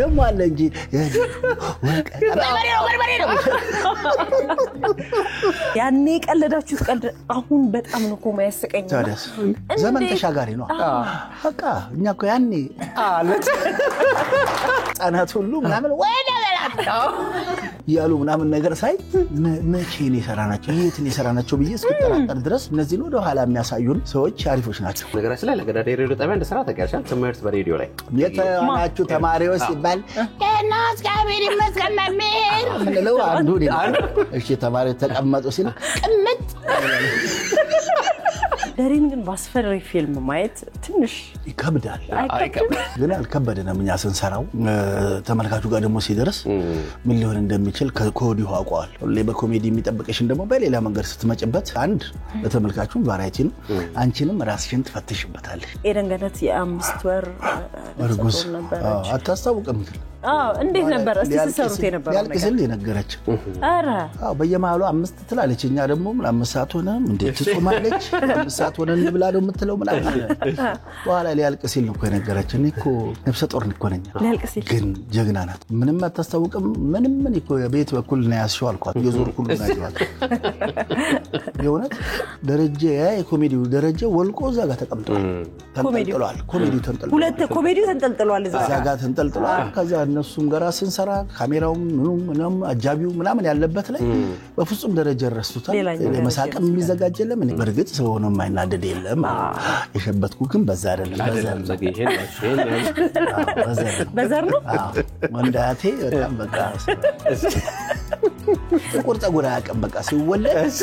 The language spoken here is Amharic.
ደሞ አለ እንጂ ያኔ ቀለዳችሁ ቀልድ አሁን በጣም ነው እኮ ማያስቀኝ ዘመን ተሻጋሪ ነው በቃ እኛ እኮ ያኔ አለት ጻናት ሁሉ ምናምን ወደ ያሉ ምናምን ነገር ሳይ መቼ ነው የሰራናቸው የትን የሰራናቸው ብዬ እስከተራጠር ድረስ እነዚህ ነው ወደ ኋላ የሚያሳዩን ሰዎች አሪፎች ናቸው ነገራችን ላይ ለገዳዴ ሬዲዮ ጣቢያ እንደሰራ ተጋርሻል ትምህርት በሬዲዮ ላይ የተማራችሁ ተማሪዎች ሲባል እናስ ጋቢሪ መስከመምር ምንለው አንዱ እሺ ተማሪዎች ተቀመጡ ሲል ቅምጥ ደሪን ግን ባስፈሪ ፊልም ማየት ትንሽ ይከብዳል ግን አልከበደንም እኛ ስንሰራው ተመልካቹ ጋር ደግሞ ሲደርስ ምን ሊሆን እንደሚችል ከኮዲው አቋል ሁሌ በኮሜዲ የሚጠብቀሽን ደግሞ በሌላ መንገድ ስትመጭበት አንድ ለተመልካቹ ቫራይቲ ነው አንቺንም ራስሽን ትፈትሽበታለሽ ኤደን ገነት የ5 ወር እርጉዝ አታስታውቅም እንዴት ነበር እስቲ ተሰሩት የነበረው ነገር ያልከሰል የነገረች አረ በየማሉ 5 ትላለች እኛ ደግሞ 5 ሰዓት ሆነ እንዴት ትጾማለች 5 ሰዓት ሆነ እንብላ ነው የምትለው ምናምን በኋላ ሊያልቅስል ነው የነገረችን እኮ ነፍሰ ጦር እኮ ነኝ ግን ጀግና ናት ምንም አታስታውቅም ምንም ምን እኮ ቤት በኩል ነው ያስሽው አልኳት የዞር ሁሉ ነገር የሆነት ደረጃ የኮሜዲው ደረጃ ወልቆ እዛ ጋር ተቀምጧል ተንጠልጥሏል ኮሜዲው ተንጠልጥሏል ሁለት ኮሜዲው ተንጠልጥሏል እዛ ጋር ተንጠልጥሏል ከዛ እነሱም ጋራ ስንሰራ ካሜራው ምንም አጃቢው ምናምን ያለበት ላይ በፍጹም ደረጃ ረስቱታል ለመሳቀም የሚዘጋጀለም እኔ በርግጥ ሰው ሆኖ የማይናደድ የለም የሸበትኩ ግን በዛ አይደለም በዛር ነው ወንዳቴ በጣም በቃ ቁርጥ ጉራ ያቀም በቃ ሲወለድ